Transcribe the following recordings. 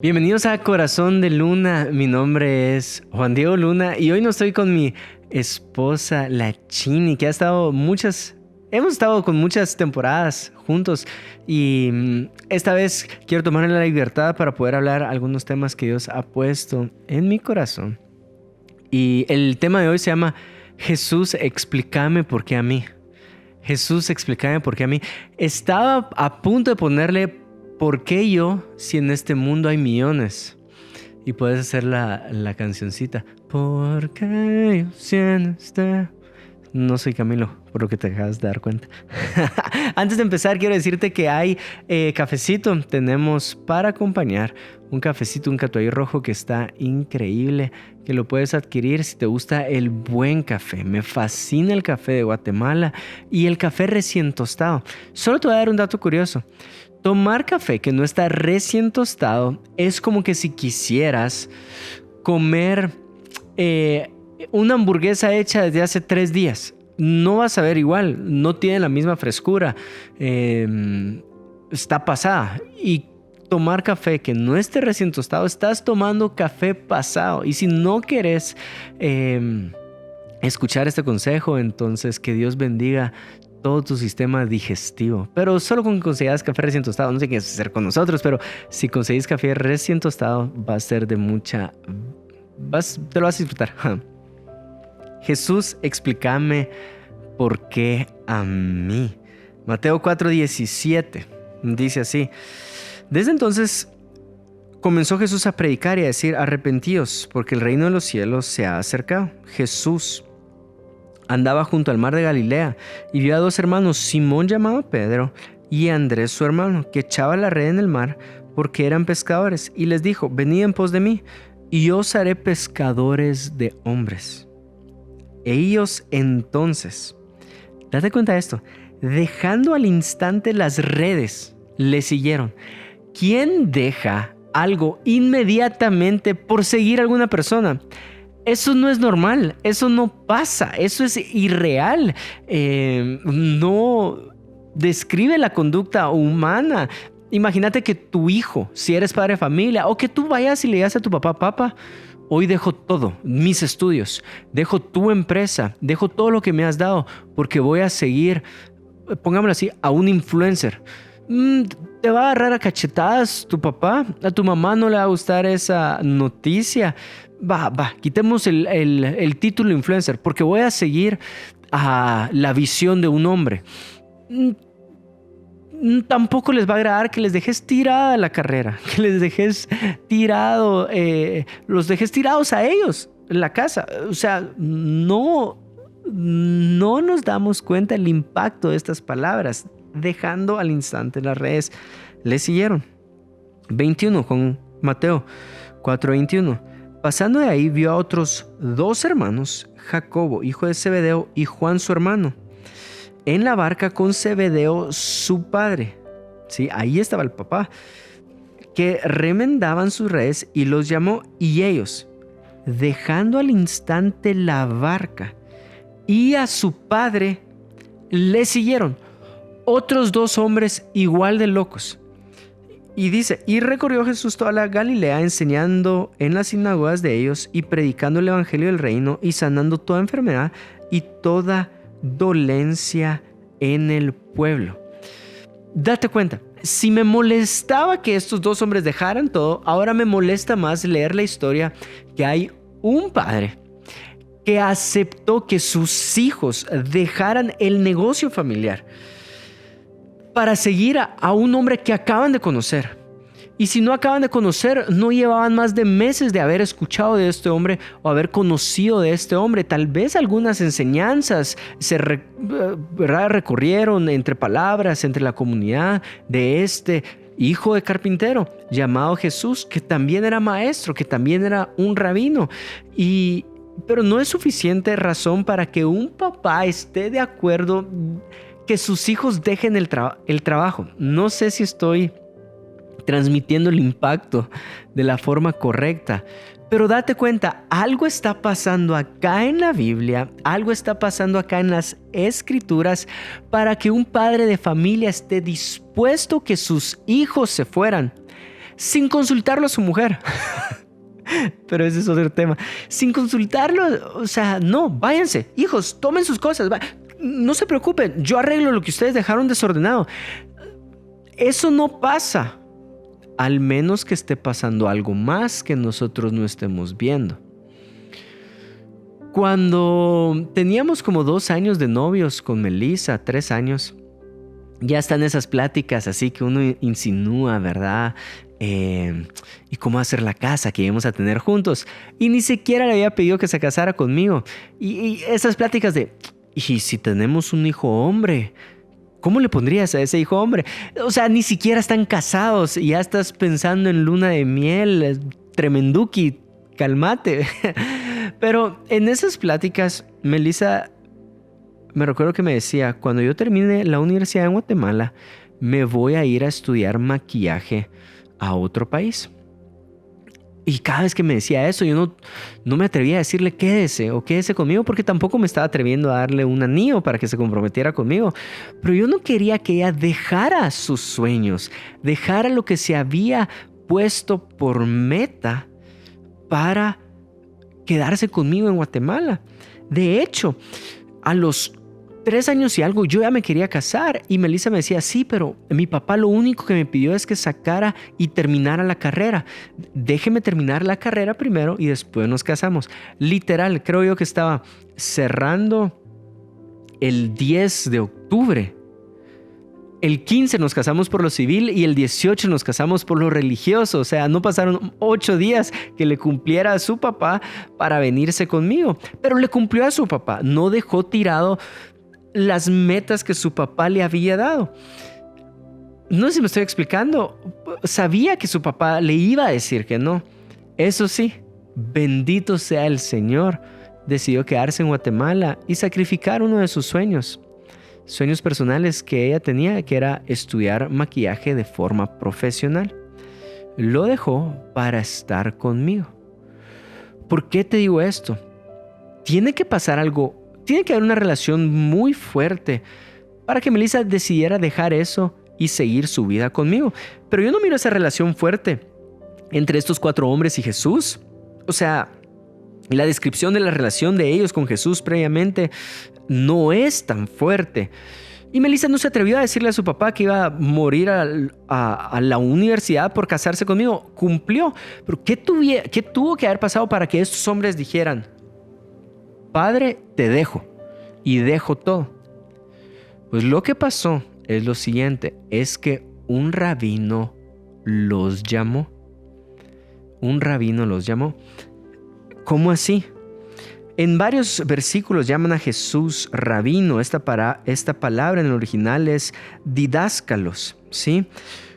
Bienvenidos a Corazón de Luna. Mi nombre es Juan Diego Luna y hoy no estoy con mi esposa, la Chini, que hemos estado con muchas temporadas juntos y esta vez quiero tomarme la libertad para poder hablar algunos temas que Dios ha puesto en mi corazón. Y el tema de hoy se llama Jesús, explícame por qué a mí. Jesús, explícame por qué a mí. Estaba a punto de ponerle ¿por qué yo si en este mundo hay millones? Y puedes hacer la cancioncita. ¿Por qué yo si en este...? No soy Camilo, por lo que te acabas de dar cuenta. Antes de empezar, quiero decirte que hay cafecito. Tenemos para acompañar un cafecito, un Catuay rojo que está increíble, que lo puedes adquirir si te gusta el buen café. Me fascina el café de Guatemala y el café recién tostado. Solo te voy a dar un dato curioso. Tomar café que no está recién tostado es como que si quisieras comer una hamburguesa hecha desde hace 3 días. No vas a ver igual, no tiene la misma frescura, está pasada. Y tomar café que no esté recién tostado, estás tomando café pasado. Y si no quieres escuchar este consejo, entonces que Dios bendiga todo tu sistema digestivo. Pero solo con que consigas café recién tostado, no sé qué hacer con nosotros, pero si conseguís café recién tostado, va a ser de mucha... te lo vas a disfrutar. Jesús, explícame por qué a mí. Mateo 4:17 dice así: desde entonces comenzó Jesús a predicar y a decir: arrepentíos, porque el reino de los cielos se ha acercado. Jesús andaba junto al mar de Galilea y vio a 2 hermanos, Simón llamado Pedro y Andrés su hermano, que echaban la red en el mar porque eran pescadores, y les dijo: venid en pos de mí y yo os haré pescadores de hombres. Ellos entonces, date cuenta de esto, dejando al instante las redes, le siguieron. ¿Quién deja algo inmediatamente por seguir a alguna persona? Eso no es normal, eso no pasa, eso es irreal, no describe la conducta humana. Imagínate que tu hijo, si eres padre de familia, o que tú vayas y le digas a tu papá: papá, hoy dejo todo, mis estudios, dejo tu empresa, dejo todo lo que me has dado, porque voy a seguir, pongámoslo así, a un influencer. Te va a agarrar a cachetadas tu papá, a tu mamá no le va a gustar esa noticia. Quitemos el título influencer, porque voy a seguir a la visión de un hombre. Tampoco les va a agradar que les dejes tirada la carrera, que les dejes los dejes tirados a ellos en la casa. O sea, no nos damos cuenta del impacto de estas palabras. Dejando al instante las redes, le siguieron. 21 con Mateo 4:21. Pasando de ahí vio a otros 2 hermanos, Jacobo, hijo de Zebedeo, y Juan su hermano, en la barca con Zebedeo su padre. Sí, ahí estaba el papá, que remendaban sus redes, y los llamó, y ellos, dejando al instante la barca y a su padre, le siguieron. Otros 2 hombres igual de locos. Y dice: y recorrió Jesús toda la Galilea, enseñando en las sinagogas de ellos y predicando el evangelio del reino y sanando toda enfermedad y toda dolencia en el pueblo. Date cuenta, si me molestaba que estos 2 hombres dejaran todo, ahora me molesta más leer la historia que hay un padre que aceptó que sus hijos dejaran el negocio familiar para seguir a un hombre que acaban de conocer. Y si no acaban de conocer, no llevaban más de meses de haber escuchado de este hombre o haber conocido de este hombre. Tal vez algunas enseñanzas recorrieron entre palabras, entre la comunidad de este hijo de carpintero llamado Jesús, que también era maestro, que también era un rabino. Pero no es suficiente razón para que un papá esté de acuerdo que sus hijos dejen el trabajo. No sé si estoy transmitiendo el impacto de la forma correcta, pero date cuenta, algo está pasando acá en la Biblia, algo está pasando acá en las Escrituras para que un padre de familia esté dispuesto que sus hijos se fueran sin consultarlo a su mujer. Pero ese es otro tema. Sin consultarlo, o sea, no, váyanse. Hijos, tomen sus cosas. No se preocupen, yo arreglo lo que ustedes dejaron desordenado. Eso no pasa, al menos que esté pasando algo más que nosotros no estemos viendo. Cuando teníamos como 2 años de novios con Melissa, 3 años, ya están esas pláticas así que uno insinúa, ¿verdad? Y cómo hacer la casa que íbamos a tener juntos. Y ni siquiera le había pedido que se casara conmigo. Y esas pláticas de, ¿y si tenemos un hijo hombre? ¿Cómo le pondrías a ese hijo hombre? O sea, ni siquiera están casados y ya estás pensando en luna de miel. Tremenduki, cálmate. Pero en esas pláticas, Melissa, me recuerdo que me decía, cuando yo termine la universidad en Guatemala, me voy a ir a estudiar maquillaje a otro país. Y cada vez que me decía eso, yo no me atrevía a decirle quédese o quédese conmigo, porque tampoco me estaba atreviendo a darle un anillo para que se comprometiera conmigo. Pero yo no quería que ella dejara sus sueños, dejara lo que se había puesto por meta para quedarse conmigo en Guatemala. De hecho, a los 3 años y algo yo ya me quería casar y Melissa me decía, sí, pero mi papá lo único que me pidió es que sacara y terminara la carrera. Déjeme terminar la carrera primero y después nos casamos. Literal, creo yo que estaba cerrando el 10 de octubre. El 15 nos casamos por lo civil y el 18 nos casamos por lo religioso. O sea, no pasaron 8 días que le cumpliera a su papá para venirse conmigo. Pero le cumplió a su papá. No dejó tirado las metas que su papá le había dado. No sé si me estoy explicando. Sabía que su papá le iba a decir que no. Eso sí, bendito sea el Señor. Decidió quedarse en Guatemala y sacrificar uno de sus sueños personales que ella tenía, que era estudiar maquillaje de forma profesional. Lo dejó para estar conmigo. ¿Por qué te digo esto? Tiene que pasar algo. Tiene que haber una relación muy fuerte para que Melissa decidiera dejar eso y seguir su vida conmigo. Pero yo no miro esa relación fuerte entre estos 4 hombres y Jesús. O sea, la descripción de la relación de ellos con Jesús previamente no es tan fuerte. Y Melissa no se atrevió a decirle a su papá que iba a morir a la universidad por casarse conmigo. Cumplió. Pero ¿qué tuvo que haber pasado para que estos hombres dijeran, Padre, te dejo y dejo todo? Pues lo que pasó es lo siguiente, es que un rabino los llamó. Un rabino los llamó. ¿Cómo así? En varios versículos llaman a Jesús rabino. Esta palabra en el original es didáscalos, ¿sí?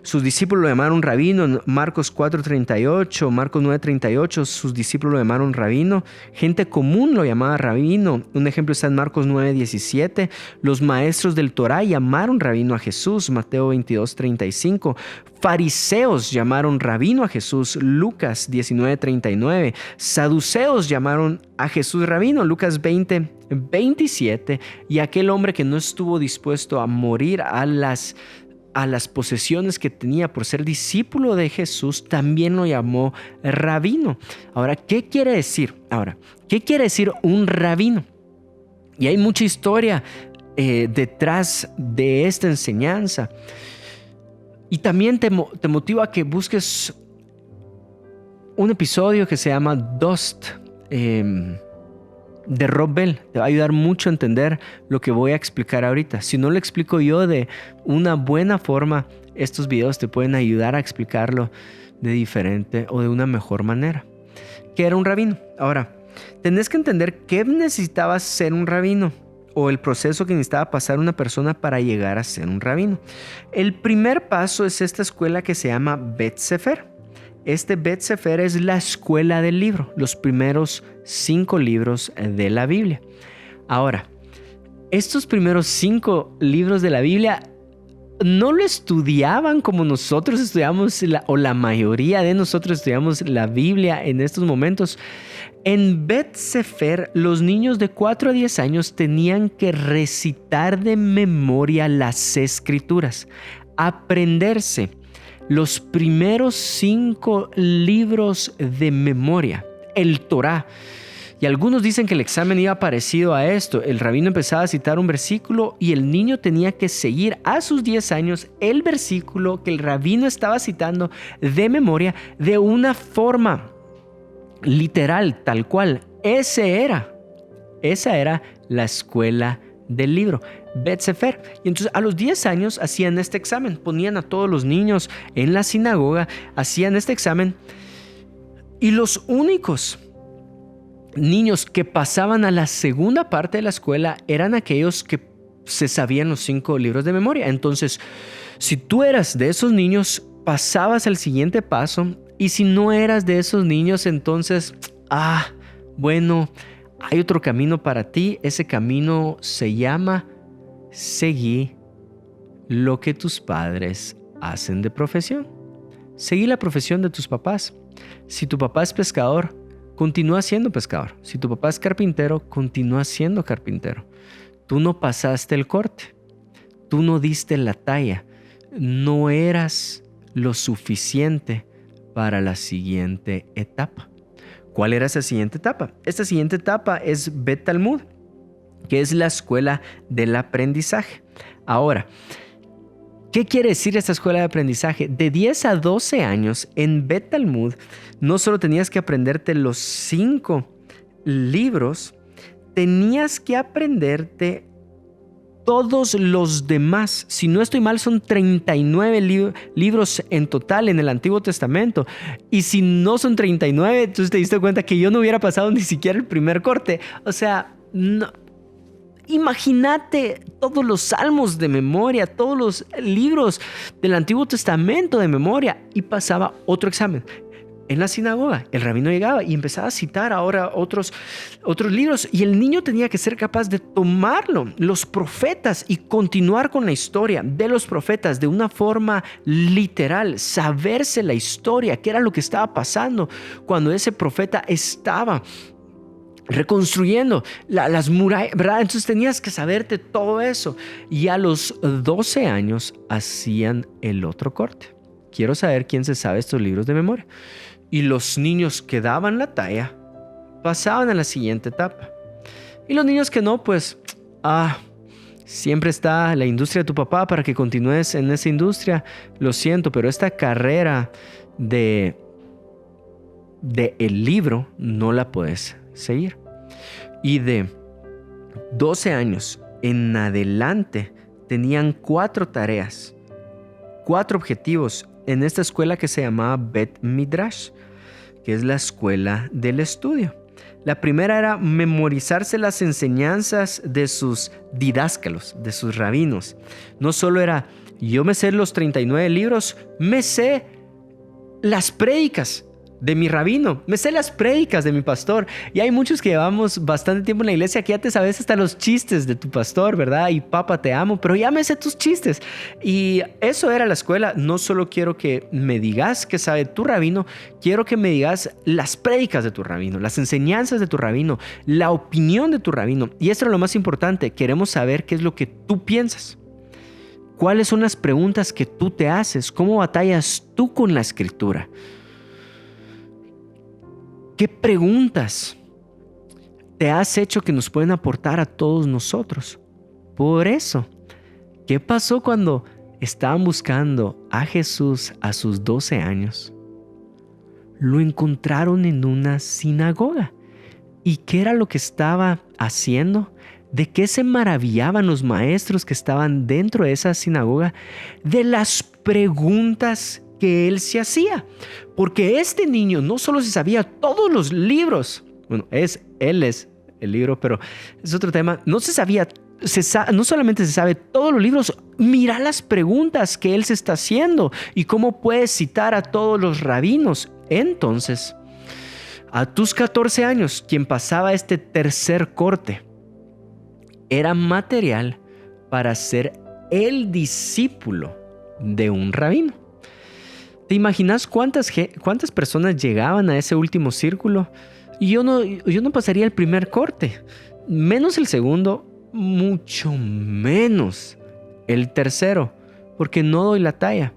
Sus discípulos lo llamaron rabino. En Marcos 4:38, Marcos 9:38, sus discípulos lo llamaron rabino. Gente común lo llamaba rabino. Un ejemplo está en Marcos 9:17. Los maestros del Torá llamaron rabino a Jesús. Mateo 22:35. Fariseos llamaron rabino a Jesús. Lucas 19:39. Saduceos llamaron a Jesús rabino. Lucas 20:27. Y aquel hombre que no estuvo dispuesto a morir a las posesiones que tenía por ser discípulo de Jesús, también lo llamó rabino. Ahora, ¿qué quiere decir? ¿Qué quiere decir un rabino? Y hay mucha historia detrás de esta enseñanza. Y también te motivo a que busques un episodio que se llama Dust, de Rob Bell. Te va a ayudar mucho a entender lo que voy a explicar ahorita. Si no lo explico yo de una buena forma, estos videos te pueden ayudar a explicarlo de diferente o de una mejor manera. ¿Qué era un rabino? Ahora, tenés que entender qué necesitaba ser un rabino o el proceso que necesitaba pasar una persona para llegar a ser un rabino. El primer paso es esta escuela que se llama Bet Sefer. Este Bet Sefer es la escuela del libro, los primeros 5 libros de la Biblia. Ahora, estos primeros 5 libros de la Biblia no lo estudiaban como nosotros estudiamos, o la mayoría de nosotros estudiamos la Biblia en estos momentos. En Bet Sefer, los niños de 4 a 10 años tenían que recitar de memoria las escrituras, aprenderse los primeros 5 libros de memoria, el Torá. Y algunos dicen que el examen iba parecido a esto. El rabino empezaba a citar un versículo y el niño tenía que seguir a sus 10 años el versículo que el rabino estaba citando de memoria de una forma literal, tal cual. Esa era la escuela del libro, Bet Sefer. Y entonces a los 10 años hacían este examen. Ponían a todos los niños en la sinagoga, hacían este examen. Y los únicos niños que pasaban a la segunda parte de la escuela eran aquellos que se sabían los 5 libros de memoria. Entonces, si tú eras de esos niños, pasabas al siguiente paso. Y si no eras de esos niños, entonces, bueno, hay otro camino para ti. Ese camino se llama seguir lo que tus padres hacen de profesión. Seguir la profesión de tus papás. Si tu papá es pescador, continúa siendo pescador. Si tu papá es carpintero, continúa siendo carpintero. Tú no pasaste el corte. Tú no diste la talla. No eras lo suficiente para la siguiente etapa. ¿Cuál era esa siguiente etapa? Esta siguiente etapa es Bet Talmud, que es la escuela del aprendizaje. Ahora, ¿qué quiere decir esta escuela de aprendizaje? De 10 a 12 años en Bet Talmud no solo tenías que aprenderte los 5 libros, tenías que aprenderte todos los demás. Si no estoy mal, son 39 libros en total en el Antiguo Testamento. Y si no son 39, entonces te diste cuenta que yo no hubiera pasado ni siquiera el primer corte. O sea, no. Imagínate todos los salmos de memoria, todos los libros del Antiguo Testamento de memoria, y pasaba otro examen. En la sinagoga, el rabino llegaba y empezaba a citar ahora otros libros, y el niño tenía que ser capaz de tomarlo, los profetas, y continuar con la historia de los profetas de una forma literal, saberse la historia, qué era lo que estaba pasando cuando ese profeta estaba reconstruyendo las murallas, ¿verdad? Entonces tenías que saberte todo eso. Y a los 12 años hacían el otro corte. Quiero saber quién se sabe estos libros de memoria. Y los niños que daban la talla pasaban a la siguiente etapa. Y los niños que no, pues, siempre está la industria de tu papá para que continúes en esa industria. Lo siento, pero esta carrera de el libro no la puedes seguir. Y de 12 años en adelante tenían 4 tareas, 4 objetivos en esta escuela que se llamaba Bet Midrash, que es la escuela del estudio. La primera era memorizarse las enseñanzas de sus didáscalos, de sus rabinos. No solo era, yo me sé los 39 libros, me sé las prédicas de mi rabino, me sé las prédicas de mi pastor. Y hay muchos que llevamos bastante tiempo en la iglesia que ya te sabes hasta los chistes de tu pastor, ¿verdad? Y papá, te amo, pero ya me sé tus chistes. Y eso era la escuela. No solo quiero que me digas qué sabe tu rabino, quiero que me digas las prédicas de tu rabino, las enseñanzas de tu rabino, la opinión de tu rabino. Y esto es lo más importante, queremos saber qué es lo que tú piensas. ¿Cuáles son las preguntas que tú te haces? ¿Cómo batallas tú con la escritura? ¿Qué preguntas te has hecho que nos pueden aportar a todos nosotros? Por eso, ¿qué pasó cuando estaban buscando a Jesús a sus 12 años? Lo encontraron en una sinagoga. ¿Y qué era lo que estaba haciendo? ¿De qué se maravillaban los maestros que estaban dentro de esa sinagoga? De las preguntas que él se hacía. Porque este niño no solo se sabía todos los libros, bueno, él es el libro, pero es otro tema, no solamente se sabe todos los libros, mira las preguntas que él se está haciendo y cómo puedes citar a todos los rabinos. Entonces, a tus 14 años, quien pasaba este tercer corte, era material para ser el discípulo de un rabino. ¿Te imaginas cuántas personas llegaban a ese último círculo? Y yo no pasaría el primer corte, menos el segundo, mucho menos el tercero, porque no doy la talla.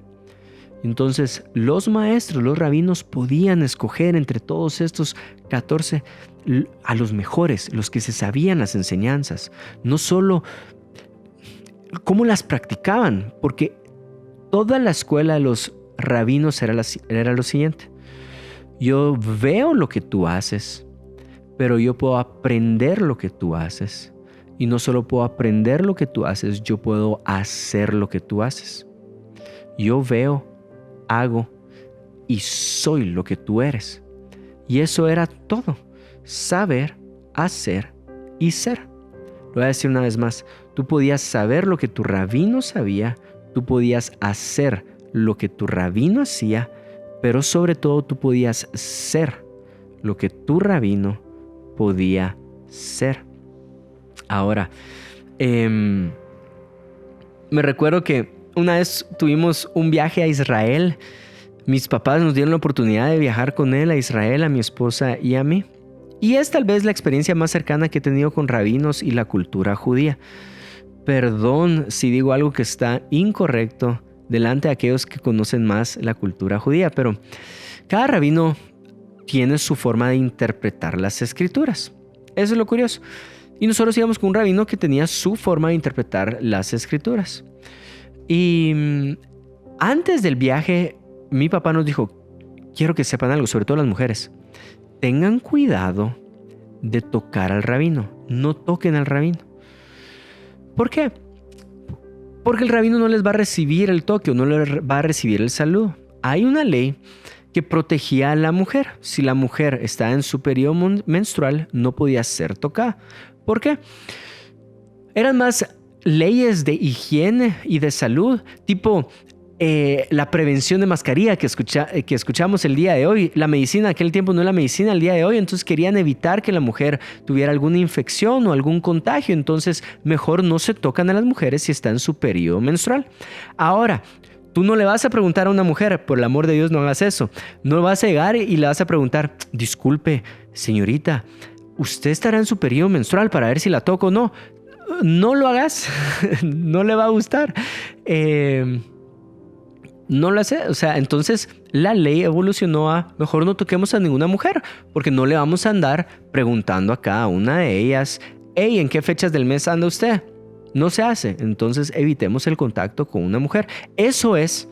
Entonces los maestros, los rabinos podían escoger entre todos estos 14 a los mejores, los que se sabían las enseñanzas, no solo cómo las practicaban, porque toda la escuela de los rabinos era lo siguiente: yo veo lo que tú haces, pero yo puedo aprender lo que tú haces. Y no solo puedo aprender lo que tú haces, yo puedo hacer lo que tú haces. Yo veo, hago y soy lo que tú eres. Y eso era todo: saber, hacer y ser. Lo voy a decir una vez más: tú podías saber lo que tu rabino sabía, tú podías hacer lo que tu rabino hacía, pero sobre todo tú podías ser lo que tu rabino podía ser. Ahora, me recuerdo que una vez tuvimos un viaje a Israel. Mis papás nos dieron la oportunidad de viajar con él a Israel, a mi esposa y a mí. Y es tal vez la experiencia más cercana que he tenido con rabinos y la cultura judía. Perdón si digo algo que está incorrecto delante de aquellos que conocen más la cultura judía, pero cada rabino tiene su forma de interpretar las escrituras. Eso es lo curioso. Y nosotros íbamos con un rabino que tenía su forma de interpretar las escrituras. Y antes del viaje, mi papá nos dijo: quiero que sepan algo, sobre todo las mujeres. Tengan cuidado de tocar al rabino. No toquen al rabino. ¿Por qué? Porque el rabino no les va a recibir el toque o no les va a recibir el saludo. Hay una ley que protegía a la mujer. Si la mujer estaba en su periodo menstrual, no podía ser tocada. ¿Por qué? Eran más leyes de higiene y de salud, tipo la prevención de mascarilla que escuchamos el día de hoy. La medicina aquel tiempo no es la medicina el día de hoy, entonces querían evitar que la mujer tuviera alguna infección o algún contagio. Entonces mejor no se tocan a las mujeres si está en su periodo menstrual. Ahora, tú no le vas a preguntar a una mujer: por el amor de Dios, no hagas eso. No vas a llegar y le vas a preguntar: disculpe, señorita, ¿usted estará en su periodo menstrual para ver si la toco o no? No lo hagas. No le va a gustar. No lo hace. O sea, entonces la ley evolucionó a: mejor no toquemos a ninguna mujer, porque no le vamos a andar preguntando a cada una de ellas: hey, ¿en qué fechas del mes anda usted? No se hace. Entonces evitemos el contacto con una mujer. Eso es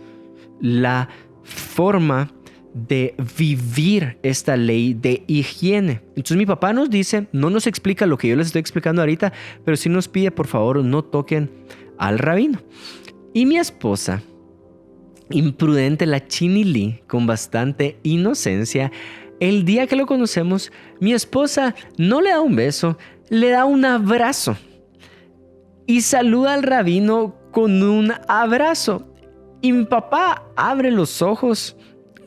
la forma de vivir esta ley de higiene. Entonces mi papá nos dice, no nos explica lo que yo les estoy explicando ahorita, pero sí nos pide: por favor, no toquen al rabino. Y mi esposa, imprudente, la chinilí, con bastante inocencia, el día que lo conocemos, mi esposa no le da un beso, le da un abrazo y saluda al rabino con un abrazo. Y mi papá abre los ojos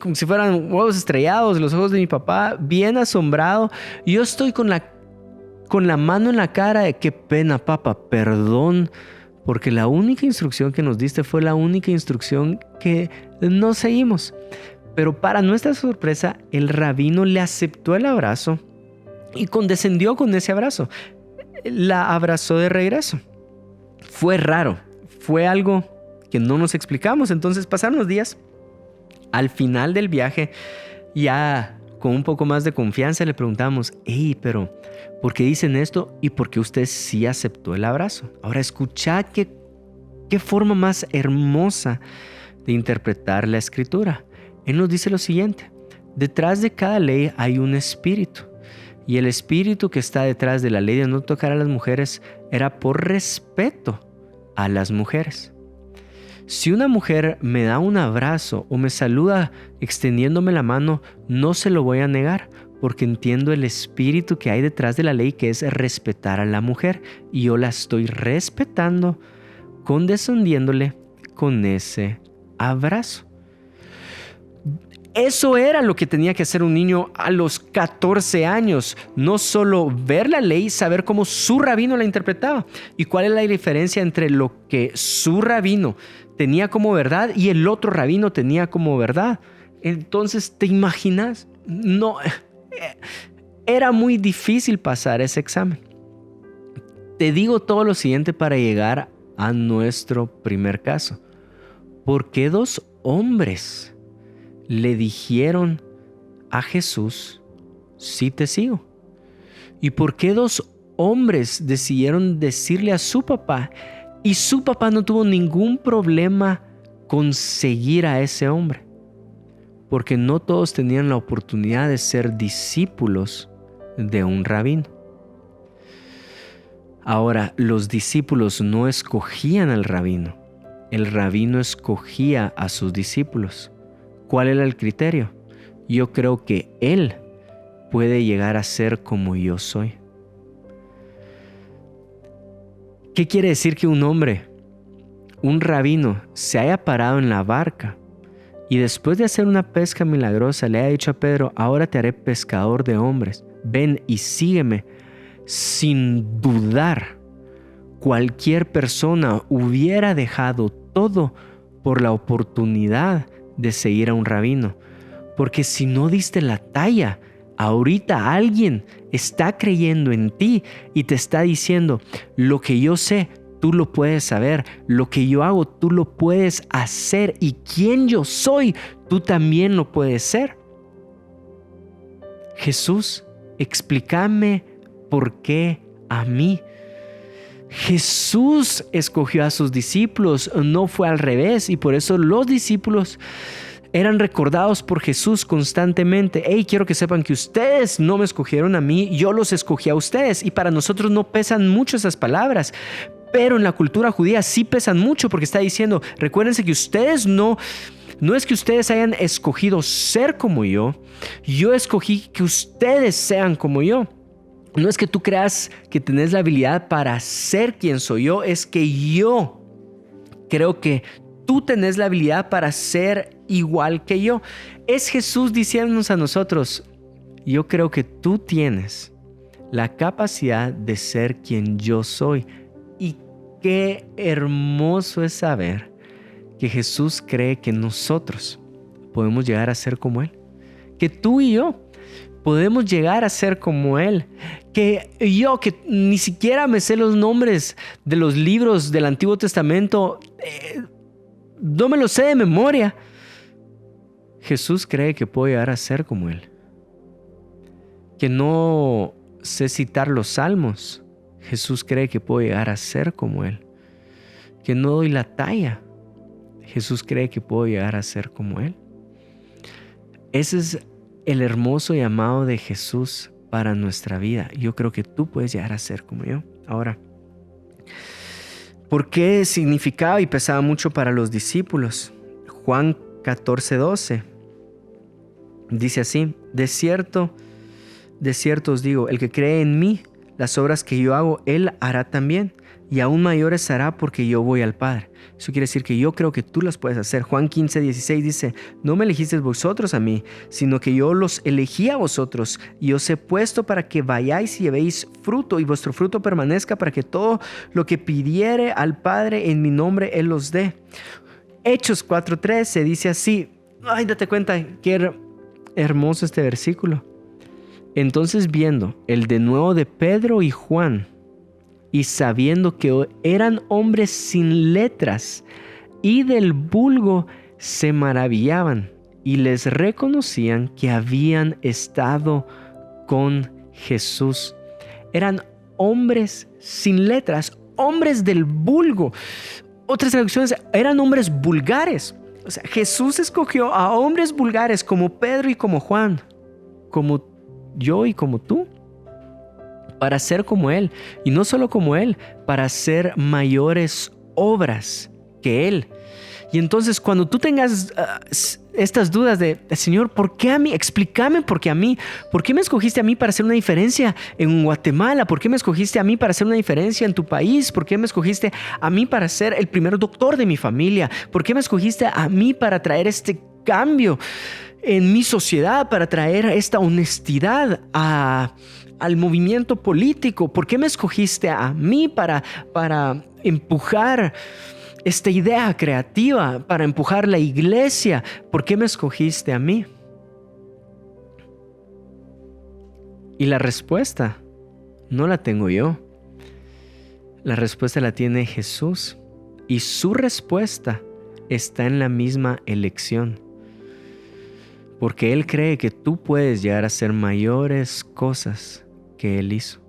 como si fueran huevos estrellados, los ojos de mi papá, bien asombrado. Yo estoy con la mano en la cara de: qué pena, papá, perdón, porque la única instrucción que nos diste fue la única instrucción que no seguimos. Pero para nuestra sorpresa, el rabino le aceptó el abrazo y condescendió con ese abrazo. La abrazó de regreso. Fue raro, fue algo que no nos explicamos. Entonces pasaron los días. Al final del viaje, ya con un poco más de confianza, le preguntamos: hey, pero ¿por qué dicen esto? ¿Y por qué usted sí aceptó el abrazo? Ahora escucha qué forma más hermosa de interpretar la escritura. Él nos dice lo siguiente: detrás de cada ley hay un espíritu. Y el espíritu que está detrás de la ley de no tocar a las mujeres era por respeto a las mujeres. Si una mujer me da un abrazo o me saluda extendiéndome la mano, no se lo voy a negar, porque entiendo el espíritu que hay detrás de la ley, que es respetar a la mujer, y yo la estoy respetando, condescendiéndole con ese abrazo. Eso era lo que tenía que hacer un niño a los 14 años. No solo ver la ley, saber cómo su rabino la interpretaba. ¿Y cuál es la diferencia entre lo que su rabino tenía como verdad y el otro rabino tenía como verdad? Entonces, ¿te imaginas? No, era muy difícil pasar ese examen. Te digo todo lo siguiente para llegar a nuestro primer caso. ¿Por qué dos hombres le dijeron a Jesús, sí te sigo? ¿Y por qué 2 hombres decidieron decirle a su papá y su papá no tuvo ningún problema con seguir a ese hombre? Porque no todos tenían la oportunidad de ser discípulos de un rabino. Ahora, los discípulos no escogían al rabino. El rabino escogía a sus discípulos. ¿Cuál era el criterio? Yo creo que él puede llegar a ser como yo soy. ¿Qué quiere decir que un hombre, un rabino, se haya parado en la barca y después de hacer una pesca milagrosa le haya dicho a Pedro, ahora te haré pescador de hombres, ven y sígueme? Sin dudar, cualquier persona hubiera dejado todo por la oportunidad de seguir a un rabino. Porque si no diste la talla, ahorita alguien está creyendo en ti y te está diciendo, lo que yo sé, tú lo puedes saber, lo que yo hago, tú lo puedes hacer, y quien yo soy, tú también lo puedes ser. Jesús, explícame por qué a mí. Jesús escogió a sus discípulos, no fue al revés, y por eso los discípulos eran recordados por Jesús constantemente. Hey, quiero que sepan que ustedes no me escogieron a mí, yo los escogí a ustedes. Y para nosotros no pesan mucho esas palabras, pero en la cultura judía sí pesan mucho, porque está diciendo, recuérdense que ustedes no es que ustedes hayan escogido ser como yo escogí que ustedes sean como yo. No es que tú creas que tenés la habilidad para ser quien soy yo, es que yo creo que tú tenés la habilidad para ser igual que yo. Es Jesús diciéndonos a nosotros, yo creo que tú tienes la capacidad de ser quien yo soy. Y qué hermoso es saber que Jesús cree que nosotros podemos llegar a ser como Él. Que tú y yo podemos llegar a ser como Él. Que yo, que ni siquiera me sé los nombres de los libros del Antiguo Testamento, no me los sé de memoria. Jesús cree que puedo llegar a ser como Él. Que no sé citar los salmos. Jesús cree que puedo llegar a ser como Él. Que no doy la talla. Jesús cree que puedo llegar a ser como Él. Ese es el hermoso llamado de Jesús para nuestra vida. Yo creo que tú puedes llegar a ser como yo. Ahora, ¿por qué significaba y pesaba mucho para los discípulos? Juan 14:12 dice así: de cierto os digo, el que cree en mí, las obras que yo hago, él hará también, y aún mayores hará, porque yo voy al Padre. Eso quiere decir que yo creo que tú las puedes hacer. Juan 15:16 dice: no me elegisteis vosotros a mí, sino que yo los elegí a vosotros, y os he puesto para que vayáis y llevéis fruto, y vuestro fruto permanezca, para que todo lo que pidiere al Padre en mi nombre, Él os dé. Hechos 4:13 dice así. Ay, date cuenta, qué hermoso este versículo. Entonces, viendo el denuedo de Pedro y Juan, y sabiendo que eran hombres sin letras y del vulgo, se maravillaban y les reconocían que habían estado con Jesús. Eran hombres sin letras, hombres del vulgo. Otras traducciones, eran hombres vulgares. O sea, Jesús escogió a hombres vulgares como Pedro y como Juan, como yo y como tú, para ser como Él, y no solo como Él, para hacer mayores obras que Él. Y entonces, cuando tú tengas estas dudas de Señor, ¿por qué a mí? Explícame por qué a mí. ¿Por qué me escogiste a mí para hacer una diferencia en Guatemala? ¿Por qué me escogiste a mí para hacer una diferencia en tu país? ¿Por qué me escogiste a mí para ser el primer doctor de mi familia? ¿Por qué me escogiste a mí para traer este cambio en mi sociedad, para traer esta honestidad al movimiento político? ¿Por qué me escogiste a mí para empujar esta idea creativa, para empujar la iglesia? ¿Por qué me escogiste a mí? Y la respuesta no la tengo yo. La respuesta la tiene Jesús. Y su respuesta está en la misma elección. Porque Él cree que tú puedes llegar a hacer mayores cosas que Él hizo.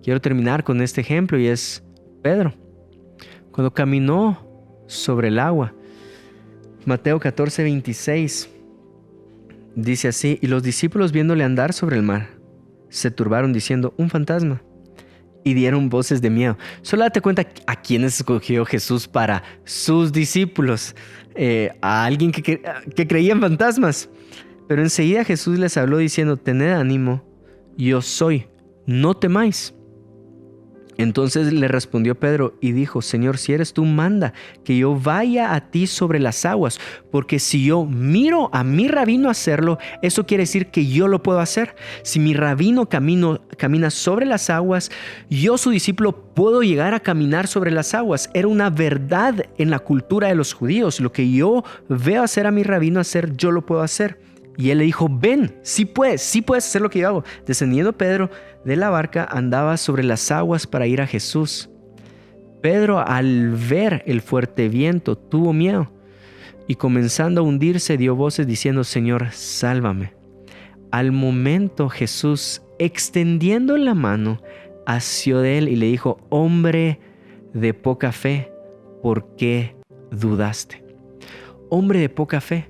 Quiero terminar con este ejemplo y es Pedro. Cuando caminó sobre el agua, Mateo 14:26 dice así: y los discípulos viéndole andar sobre el mar, se turbaron diciendo: un fantasma. Y dieron voces de miedo. Solo date cuenta a quién escogió Jesús para sus discípulos. A alguien que creía en fantasmas. Pero enseguida Jesús les habló diciendo: tened ánimo, yo soy, no temáis. Entonces le respondió Pedro y dijo: Señor, si eres tú, manda que yo vaya a ti sobre las aguas, porque si yo miro a mi rabino hacerlo, eso quiere decir que yo lo puedo hacer. Si mi rabino camina sobre las aguas, yo, su discípulo, puedo llegar a caminar sobre las aguas. Era una verdad en la cultura de los judíos. Lo que yo veo hacer a mi rabino hacer, yo lo puedo hacer. Y él le dijo: ven, sí puedes hacer lo que yo hago. Descendiendo Pedro de la barca, andaba sobre las aguas para ir a Jesús. Pedro, al ver el fuerte viento, tuvo miedo y comenzando a hundirse, dio voces diciendo: Señor, sálvame. Al momento Jesús, extendiendo la mano, asió de él y le dijo: hombre de poca fe, ¿por qué dudaste? Hombre de poca fe,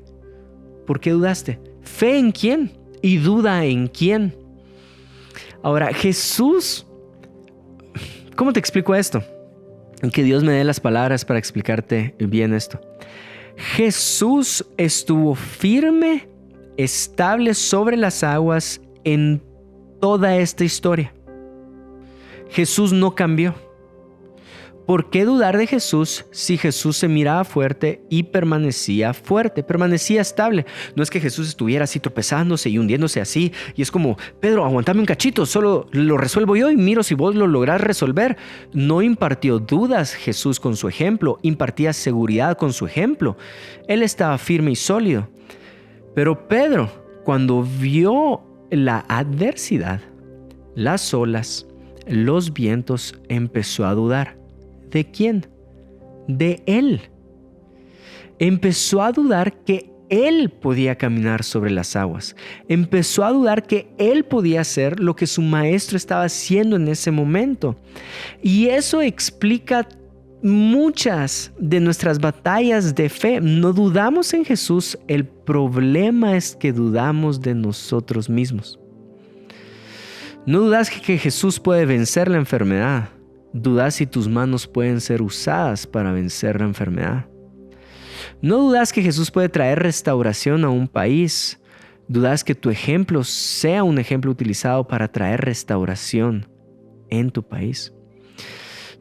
¿por qué dudaste? ¿Fe en quién? ¿Y duda en quién? Ahora, Jesús, ¿cómo te explico esto? Que Dios me dé las palabras para explicarte bien esto. Jesús estuvo firme, estable sobre las aguas en toda esta historia. Jesús no cambió. ¿Por qué dudar de Jesús si Jesús se miraba fuerte y permanecía fuerte, permanecía estable? No es que Jesús estuviera así tropezándose y hundiéndose así y es como: Pedro, aguantame un cachito, solo lo resuelvo yo y miro si vos lo lográs resolver. No impartió dudas Jesús con su ejemplo, impartía seguridad con su ejemplo. Él estaba firme y sólido. Pero Pedro, cuando vio la adversidad, las olas, los vientos, empezó a dudar. ¿De quién? De él. Empezó a dudar que él podía caminar sobre las aguas. Empezó a dudar que él podía hacer lo que su maestro estaba haciendo en ese momento. Y eso explica muchas de nuestras batallas de fe. No dudamos en Jesús, el problema es que dudamos de nosotros mismos. No dudas que Jesús puede vencer la enfermedad. Dudas si tus manos pueden ser usadas para vencer la enfermedad. No dudas que Jesús puede traer restauración a un país. Dudas que tu ejemplo sea un ejemplo utilizado para traer restauración en tu país.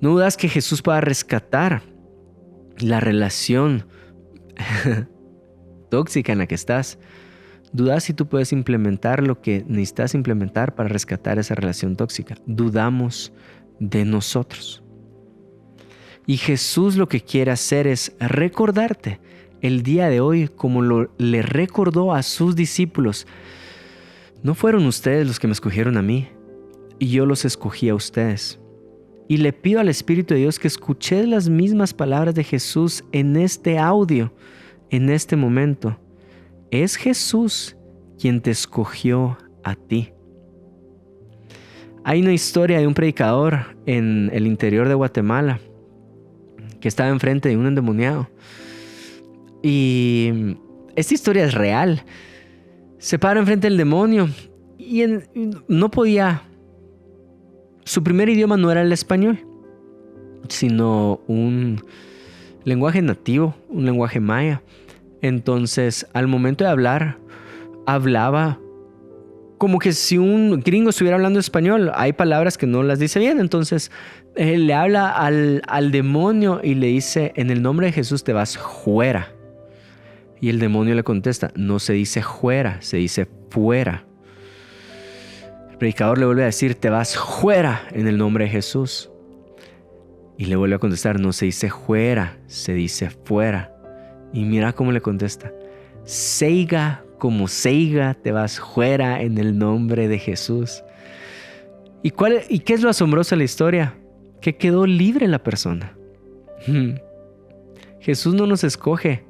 No dudas que Jesús pueda rescatar la relación tóxica en la que estás. Dudas si tú puedes implementar lo que necesitas implementar para rescatar esa relación tóxica. Dudamos de nosotros. Y Jesús lo que quiere hacer es recordarte el día de hoy como le recordó a sus discípulos: no fueron ustedes los que me escogieron a mí, y yo los escogí a ustedes. Y le pido al Espíritu de Dios que escuches las mismas palabras de Jesús en este audio, en este momento. Es Jesús quien te escogió a ti. Hay una historia de un predicador en el interior de Guatemala que estaba enfrente de un endemoniado. Y esta historia es real. Se para enfrente del demonio y no podía. Su primer idioma no era el español, sino un lenguaje nativo, un lenguaje maya. Entonces, al momento de hablar, hablaba como que si un gringo estuviera hablando español. Hay palabras que no las dice bien. Entonces le habla al demonio y le dice: en el nombre de Jesús te vas fuera. Y el demonio le contesta: no se dice fuera, se dice fuera. El predicador le vuelve a decir: te vas fuera en el nombre de Jesús. Y le vuelve a contestar: no se dice fuera, se dice fuera. Y mira cómo le contesta: seiga como seiga, te vas fuera en el nombre de Jesús. ¿Y qué es lo asombroso de la historia? Que quedó libre la persona. Jesús no nos escoge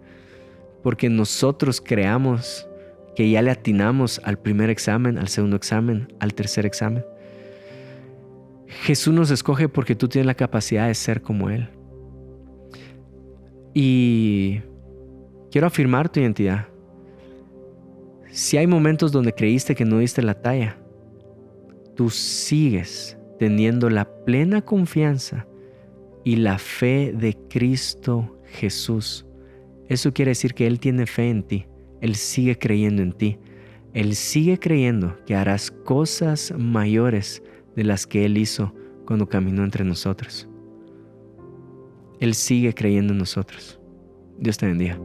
porque nosotros creamos que ya le atinamos al primer examen, al segundo examen, al tercer examen. Jesús nos escoge porque tú tienes la capacidad de ser como Él. Y quiero afirmar tu identidad. Si hay momentos donde creíste que no diste la talla, tú sigues teniendo la plena confianza y la fe de Cristo Jesús. Eso quiere decir que Él tiene fe en ti. Él sigue creyendo en ti. Él sigue creyendo que harás cosas mayores de las que Él hizo cuando caminó entre nosotros. Él sigue creyendo en nosotros. Dios te bendiga.